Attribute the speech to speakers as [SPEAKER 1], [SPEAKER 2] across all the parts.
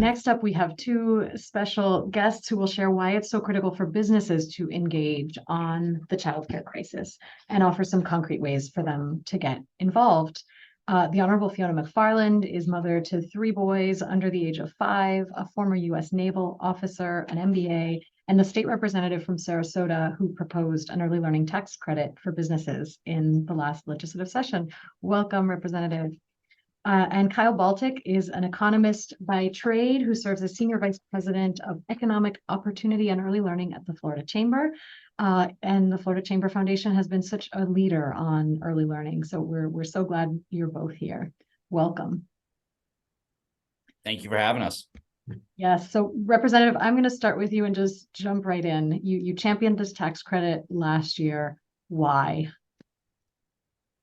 [SPEAKER 1] next up, we have two special guests who will share why it's so critical for businesses to engage on the childcare crisis and offer some concrete ways for them to get involved. The Honorable Fiona McFarland is mother to three boys under the age of 5, a former U.S. naval officer, an MBA, and the state representative from Sarasota who proposed an early learning tax credit for businesses in the last legislative session. Welcome, Representative. And Kyle Baltic is an economist by trade who serves as Senior Vice President of Economic Opportunity and Early Learning at the Florida Chamber. And the Florida Chamber Foundation has been such a leader on early learning. So we're so glad you're both here. Welcome.
[SPEAKER 2] Thank you for having us.
[SPEAKER 1] Yes. So Representative, I'm going to start with you and just jump right in. You championed this tax credit last year. Why?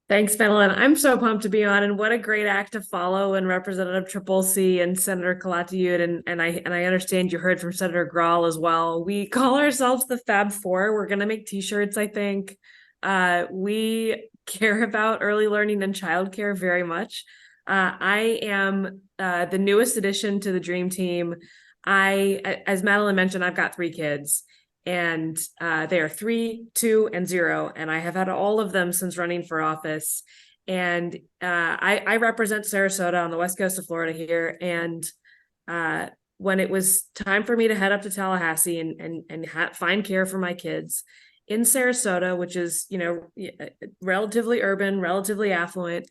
[SPEAKER 3] Thanks, Madeline. I'm so pumped to be on, and what a great act to follow. And Representative Tripolsi and Senator Calatayud, and I understand you heard from Senator Grahl as well. We call ourselves the Fab Four. We're going to make T-shirts, I think. We care about early learning and childcare very much. I am the newest addition to the Dream Team. As Madeline mentioned, I've got 3 kids. And they are 3, 2, and 0. And I have had all of them since running for office. And I represent Sarasota on the west coast of Florida here. And when it was time for me to head up to Tallahassee and find care for my kids in Sarasota, which is, relatively urban, relatively affluent,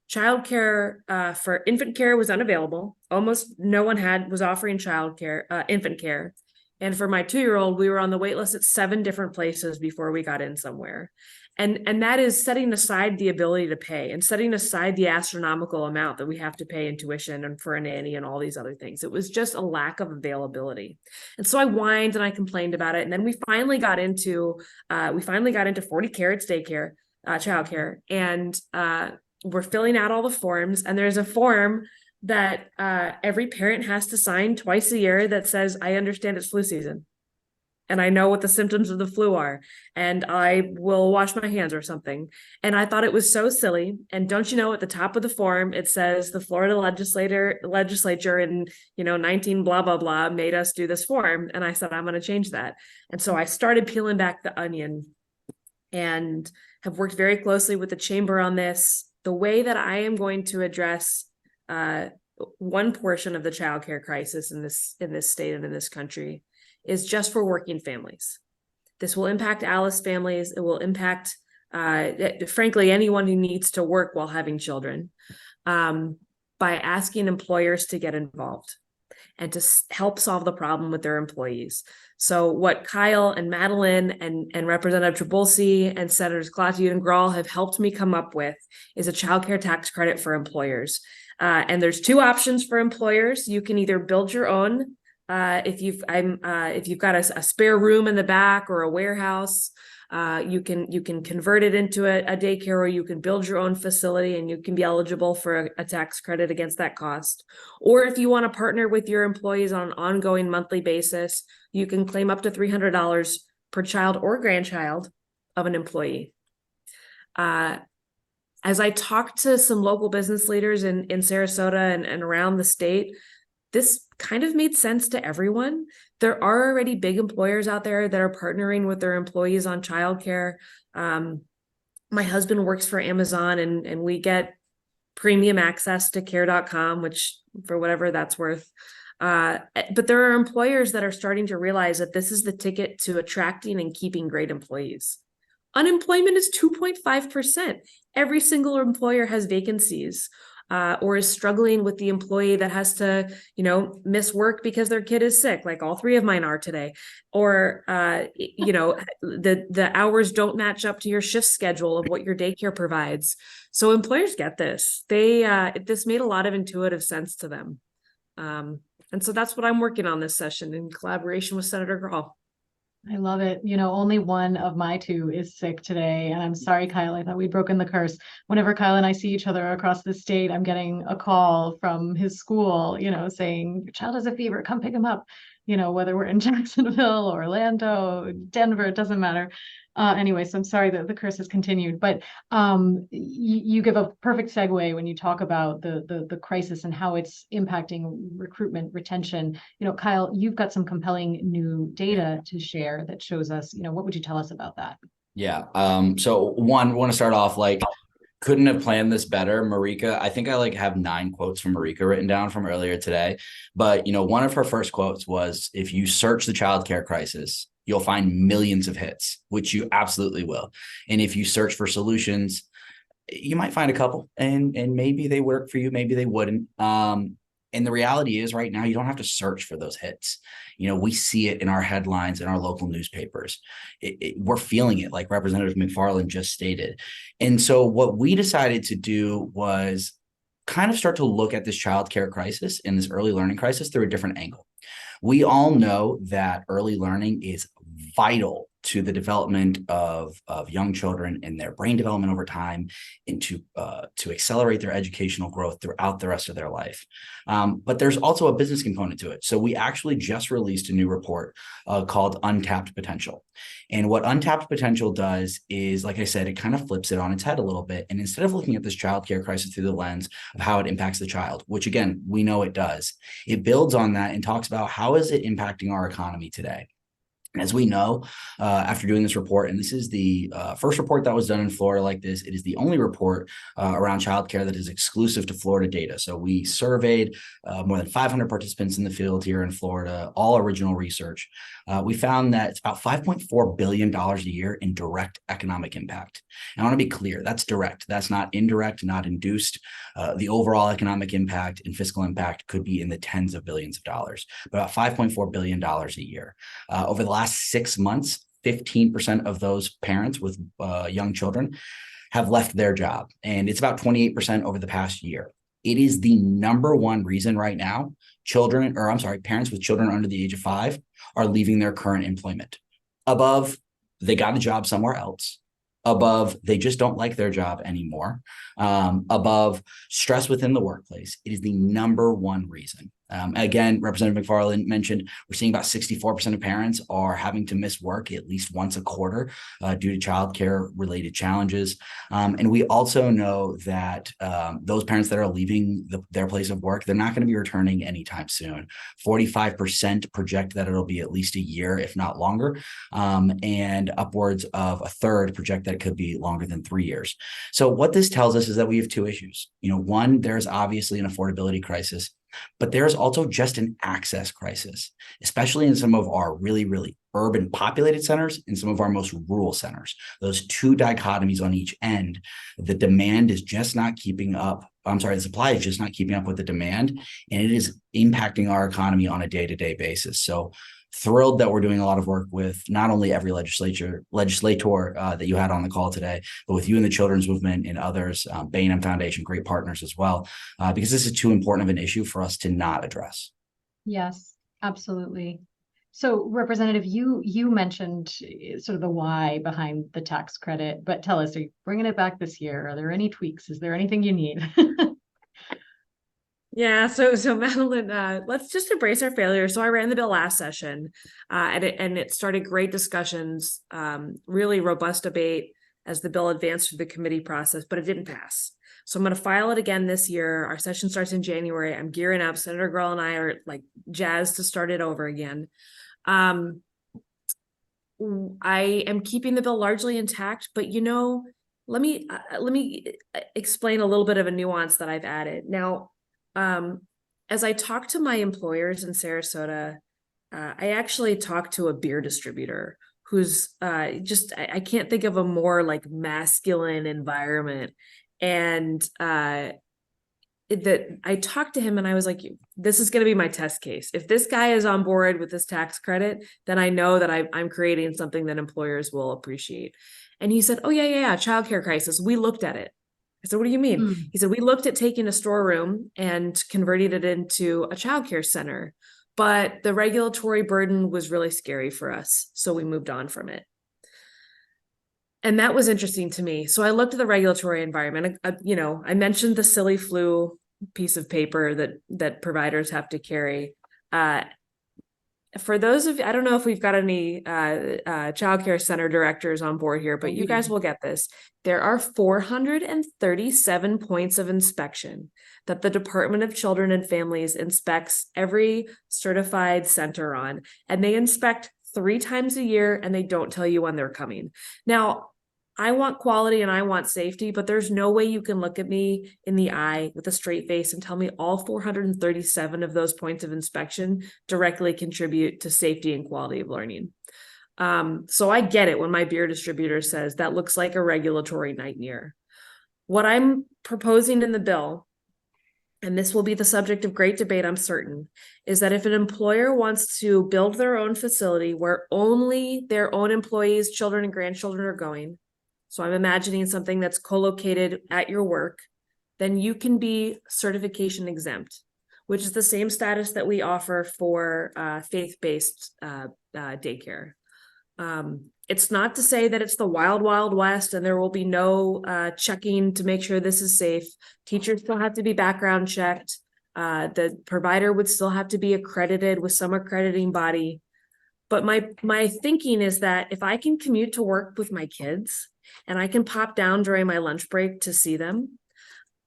[SPEAKER 3] childcare for infant care was unavailable. Almost no one was offering infant care. And for my 2-year-old, we were on the wait list at 7 different places before we got in somewhere. And that is setting aside the ability to pay and setting aside the astronomical amount that we have to pay in tuition and for a nanny and all these other things. It was just a lack of availability. And so I whined and I complained about it. And then we finally got into 40 Carrots daycare, childcare. And we're filling out all the forms. And there's a form that every parent has to sign twice a year that says, I understand it's flu season and I know what the symptoms of the flu are and I will wash my hands or something. And I thought it was so silly. And don't you know, at the top of the form, it says the Florida legislature in, 19 blah, blah, blah made us do this form. And I said, I'm going to change that. And so I started peeling back the onion and have worked very closely with the chamber on this. The way that I am going to address one portion of the childcare crisis in this state and in this country is just for working families. This will impact Alice families. It will impact, frankly, anyone who needs to work while having children, by asking employers to get involved and to help solve the problem with their employees. So what Kyle and Madeline and Representative Tripolsi and Senators Calatayud and Grahl have helped me come up with is a childcare tax credit for employers. And there's 2 options for employers. You can either build your own if you've got a spare room in the back or a warehouse. You can convert it into a daycare, or you can build your own facility and you can be eligible for a tax credit against that cost. Or if you want to partner with your employees on an ongoing monthly basis, you can claim up to $300 per child or grandchild of an employee. As I talked to some local business leaders in Sarasota and around the state, this kind of made sense to everyone. There are already big employers out there that are partnering with their employees on childcare. My husband works for Amazon and we get premium access to care.com, which for whatever that's worth. But there are employers that are starting to realize that this is the ticket to attracting and keeping great employees. Unemployment is 2.5%. Every single employer has vacancies or is struggling with the employee that has to, miss work because their kid is sick, like all 3 of mine are today. Or, the hours don't match up to your shift schedule of what your daycare provides. So employers get this. This made a lot of intuitive sense to them. And so that's what I'm working on this session in collaboration with Senator Grahl.
[SPEAKER 1] I love it. Only one of my 2 is sick today. And I'm sorry, Kyle, I thought we'd broken the curse. Whenever Kyle and I see each other across the state, I'm getting a call from his school, saying, your child has a fever, come pick him up. whether we're in Jacksonville, Orlando, Denver, it doesn't matter. Anyway, so I'm sorry that the curse has continued, but you give a perfect segue when you talk about the crisis and how it's impacting recruitment, retention. Kyle, you've got some compelling new data to share that shows us, what would you tell us about that?
[SPEAKER 2] Yeah. So one, want to start off like, couldn't have planned this better. Marika, I think I like have 9 quotes from Marika written down from earlier today. But, one of her first quotes was, if you search the childcare crisis, you'll find millions of hits, which you absolutely will. And if you search for solutions, you might find a couple, and maybe they work for you, maybe they wouldn't. And the reality is right now, you don't have to search for those hits. We see it in our headlines in our local newspapers. We're feeling it, like Representative McFarland just stated. And so what we decided to do was kind of start to look at this childcare crisis and this early learning crisis through a different angle. We all know that early learning is vital to the development of young children and their brain development over time, and to accelerate their educational growth throughout the rest of their life. But there's also a business component to it. So we actually just released a new report called Untapped Potential. And what Untapped Potential does is, like I said, it kind of flips it on its head a little bit. And instead of looking at this childcare crisis through the lens of how it impacts the child, which again, we know it does, it builds on that and talks about how is it impacting our economy today. As we know, after doing this report, and this is the first report that was done in Florida like this, it is the only report around childcare that is exclusive to Florida data. So we surveyed more than 500 participants in the field here in Florida, all original research. We found that it's about $5.4 billion a year in direct economic impact. And I want to be clear, that's direct. That's not indirect, not induced. The overall economic impact and fiscal impact could be in the tens of billions of dollars, but about $5.4 billion a year. Over the last 6 months, 15% of those parents with young children have left their job. And it's about 28% over the past year. It is the number one reason right now parents with children under the age of 5 are leaving their current employment. Above, they got a job somewhere else. Above, they just don't like their job anymore. Above, stress within the workplace. It is the number one reason. Again, Representative McFarland mentioned we're seeing about 64% of parents are having to miss work at least once a quarter due to childcare related challenges. And we also know that those parents that are leaving their place of work, they're not going to be returning anytime soon. 45% project that it'll be at least a year, if not longer. And upwards of a third project that it could be longer than 3 years. So what this tells us is that we have 2 issues. One, there's obviously an affordability crisis, but there's also just an access crisis, especially in some of our really, really urban populated centers and some of our most rural centers. Those 2 dichotomies on each end, the demand is just not keeping up. The supply is just not keeping up with the demand, and it is impacting our economy on a day-to-day basis. So thrilled that we're doing a lot of work with not only every legislator that you had on the call today, but with you and the Children's Movement and others, Bainham Foundation, great partners as well, because this is too important of an issue for us to not address.
[SPEAKER 1] Yes, absolutely. So Representative, you mentioned sort of the why behind the tax credit, but tell us, are you bringing it back this year? Are there any tweaks? Is there anything you need?
[SPEAKER 3] Yeah, so Madeline, let's just embrace our failure. So I ran the bill last session, and it started great discussions, really robust debate as the bill advanced through the committee process, but it didn't pass. So I'm going to file it again this year. Our session starts in January. I'm gearing up. Senator Grull and I are like jazzed to start it over again. I am keeping the bill largely intact, but let me explain a little bit of a nuance that I've added. Now, as I talk to my employers in Sarasota, I actually talked to a beer distributor who's I can't think of a more like masculine environment. And that I talked to him and I was like, this is going to be my test case. If this guy is on board with this tax credit, then I know that I'm creating something that employers will appreciate. And he said, oh yeah, childcare crisis. We looked at it. I said, what do you mean? He said, we looked at taking a storeroom and converting it into a childcare center, but the regulatory burden was really scary for us. So we moved on from it. And that was interesting to me. So I looked at the regulatory environment. I mentioned the silly flu piece of paper that providers have to carry. for those of, I don't know if we've got any childcare center directors on board here, but you guys will get this. There are 437 points of inspection that the Department of Children and Families inspects every certified center on, and they inspect 3 times a year, and they don't tell you when they're coming. Now, I want quality and I want safety, but there's no way you can look at me in the eye with a straight face and tell me all 437 of those points of inspection directly contribute to safety and quality of learning. So I get it when my beer distributor says that looks like a regulatory nightmare. What I'm proposing in the bill, and this will be the subject of great debate, I'm certain, is that if an employer wants to build their own facility where only their own employees, children, and grandchildren are going, so I'm imagining something that's co-located at your work, then you can be certification exempt, which is the same status that we offer for faith-based daycare. It's not to say that it's the wild, wild west and there will be no checking to make sure this is safe. Teachers still have to be background checked. The provider would still have to be accredited with some accrediting body. But my thinking is that if I can commute to work with my kids and I can pop down during my lunch break to see them,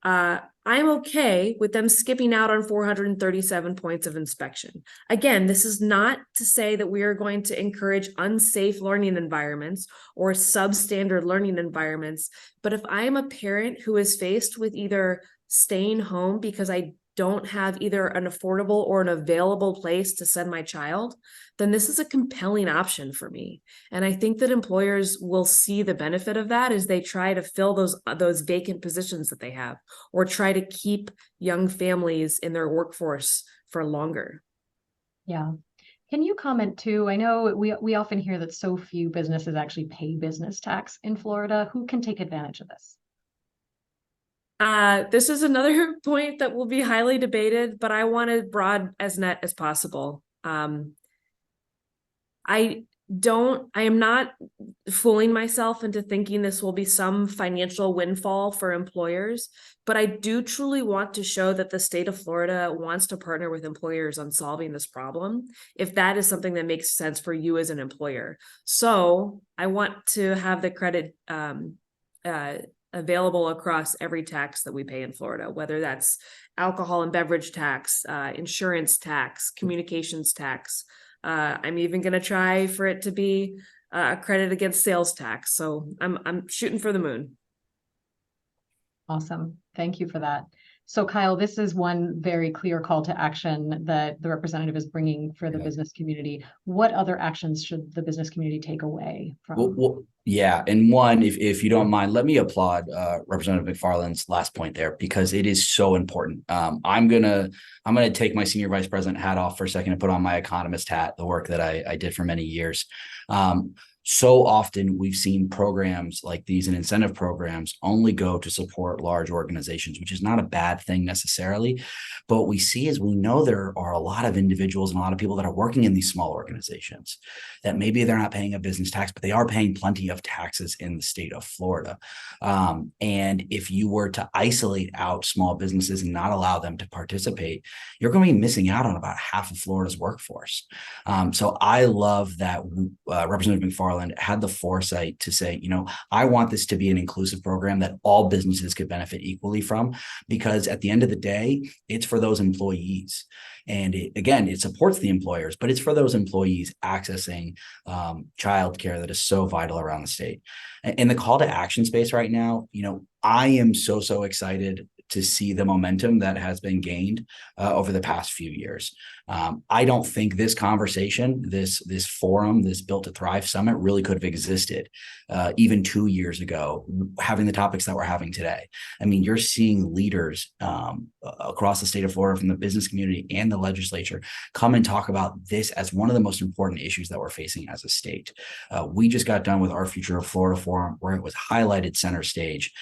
[SPEAKER 3] I'm okay with them skipping out on 437 points of inspection. Again, this is not to say that we are going to encourage unsafe learning environments or substandard learning environments. But if I am a parent who is faced with either staying home because I don't have either an affordable or an available place to send my child, then this is a compelling option for me. And I think that employers will see the benefit of that as they try to fill those vacant positions that they have, or try to keep young families in their workforce for longer.
[SPEAKER 1] Yeah. Can you comment too? I know we often hear that so few businesses actually pay business tax in Florida. Who can take advantage of this?
[SPEAKER 3] This is another point that will be highly debated, but I want as broad as net as possible. I am not fooling myself into thinking this will be some financial windfall for employers, but I do truly want to show that the state of Florida wants to partner with employers on solving this problem, if that is something that makes sense for you as an employer. So I want to have the credit available across every tax that we pay in Florida, whether that's alcohol and beverage tax, insurance tax, communications tax. I'm even going to try for it to be a credit against sales tax. So I'm shooting for the moon.
[SPEAKER 1] Awesome. Thank you for that. So Kyle, this is one very clear call to action that the representative is bringing for the business community. What other actions should the business community take away from?
[SPEAKER 2] Well, yeah. And one, if you don't mind, let me applaud Representative McFarland's last point there, because it is so important. I'm gonna take my senior vice president hat off for a second and put on my economist hat, the work that I did for many years. So often we've seen programs like these and incentive programs only go to support large organizations, which is not a bad thing necessarily. But what we see is, we know there are a lot of individuals and a lot of people that are working in these small organizations that maybe they're not paying a business tax, but they are paying plenty of taxes in the state of Florida. And if you were to isolate out small businesses and not allow them to participate, you're going to be missing out on about half of Florida's workforce. So I love that Representative McFarland had the foresight to say, I want this to be an inclusive program that all businesses could benefit equally from, because at the end of the day, it's for those employees. And it supports the employers, but it's for those employees accessing childcare that is so vital around the state. In the call to action space right now, I am so excited to see the momentum that has been gained over the past few years. I don't think this conversation, this forum, this Built to Thrive Summit really could have existed even 2 years ago, having the topics that we're having today. I mean, you're seeing leaders across the state of Florida, from the business community and the legislature, come and talk about this as one of the most important issues that we're facing as a state. We just got done with our Future of Florida Forum, where it was highlighted center stage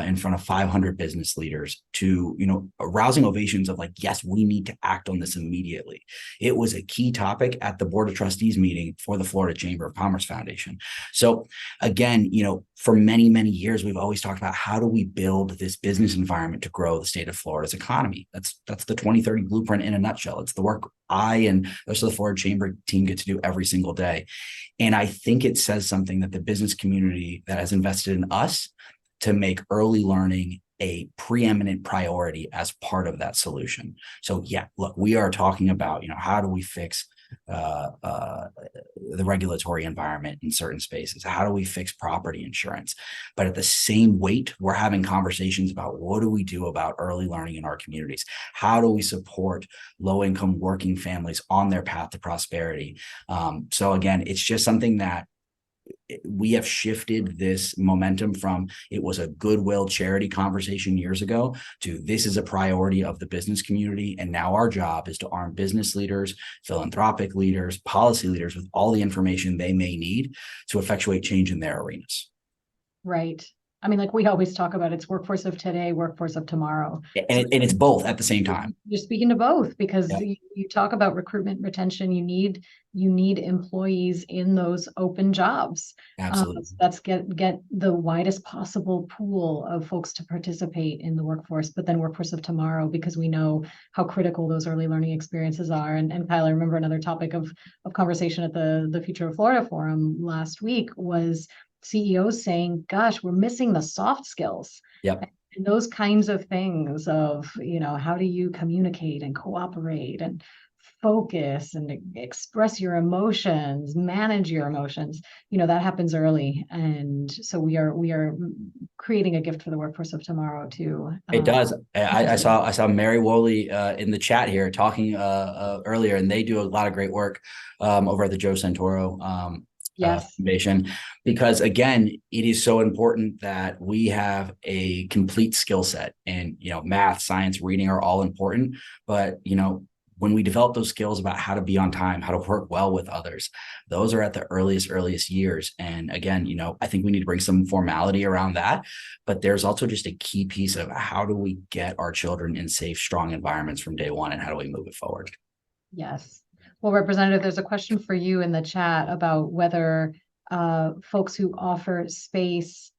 [SPEAKER 2] in front of 500 business leaders to, rousing ovations of like, yes, we need to act on this immediately. specifically. It was a key topic at the Board of Trustees meeting for the Florida Chamber of Commerce Foundation. So again, for many, many years, we've always talked about how do we build this business environment to grow the state of Florida's economy. That's the 2030 blueprint in a nutshell. It's the work I and the rest of the Florida Chamber team get to do every single day. And I think it says something that the business community that has invested in us to make early learning a preeminent priority as part of that solution. So yeah, look, we are talking about, how do we fix the regulatory environment in certain spaces? How do we fix property insurance? But at the same weight, we're having conversations about what do we do about early learning in our communities? How do we support low-income working families on their path to prosperity? So again, it's just something that we have shifted this momentum from it was a goodwill charity conversation years ago to this is a priority of the business community. And now our job is to arm business leaders, philanthropic leaders, policy leaders with all the information they may need to effectuate change in their arenas.
[SPEAKER 1] Right. I mean, like we always talk about, it's workforce of today, workforce of tomorrow.
[SPEAKER 2] And it's both at the same time.
[SPEAKER 1] You're speaking to both because
[SPEAKER 2] Yeah.
[SPEAKER 1] you talk about recruitment, retention. You need employees in those open jobs.
[SPEAKER 2] Absolutely.
[SPEAKER 1] That's get the widest possible pool of folks to participate in the workforce, but then workforce of tomorrow, because we know how critical those early learning experiences are. And Kyle, I remember another topic of conversation at the Future of Florida Forum last week was CEOs saying, gosh, we're missing the soft skills.
[SPEAKER 2] Yep.
[SPEAKER 1] And those kinds of things of, how do you communicate and cooperate and focus and express your emotions, manage your emotions, that happens early. And so we are creating a gift for the workforce of tomorrow too.
[SPEAKER 2] It does. I saw Mary Woley in the chat here talking earlier, and they do a lot of great work over at the Joe Santoro
[SPEAKER 1] Yes.
[SPEAKER 2] Foundation, because again, it is so important that we have a complete skill set, and math, science, reading are all important, but when we develop those skills about how to be on time, how to work well with others, those are at the earliest years. And again, I think we need to bring some formality around that, but there's also just a key piece of how do we get our children in safe, strong environments from day one, and how do we move it forward?
[SPEAKER 1] Yes. Well, Representative, there's a question for you in the chat about whether folks who offer space,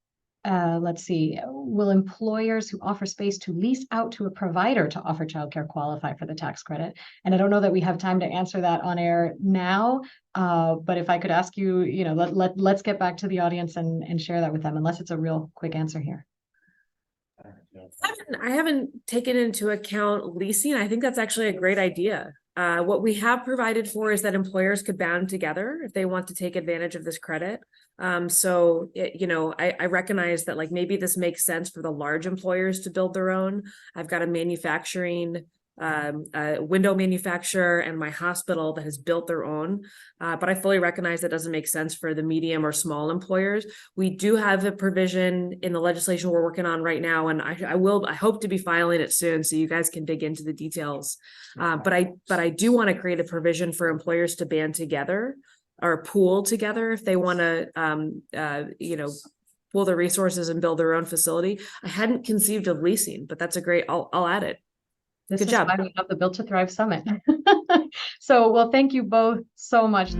[SPEAKER 1] let's see, will employers who offer space to lease out to a provider to offer childcare qualify for the tax credit? And I don't know that we have time to answer that on air now, but if I could ask you, let's get back to the audience and share that with them, unless it's a real quick answer here.
[SPEAKER 3] I haven't taken into account leasing. I think that's actually a great idea. What we have provided for is that employers could band together if they want to take advantage of this credit. I recognize that maybe this makes sense for the large employers to build their own. I've got a manufacturing window manufacturer and my hospital that has built their own. But I fully recognize that doesn't make sense for the medium or small employers. We do have a provision in the legislation we're working on right now, and I hope to be filing it soon so you guys can dig into the details. But I do want to create a provision for employers to band together or pool together if they want to, pool their resources and build their own facility. I hadn't conceived of leasing, but that's a great, I'll add it.
[SPEAKER 1] This
[SPEAKER 3] Good
[SPEAKER 1] is
[SPEAKER 3] job.
[SPEAKER 1] why we have the Built to Thrive Summit. So, well, thank you both so much.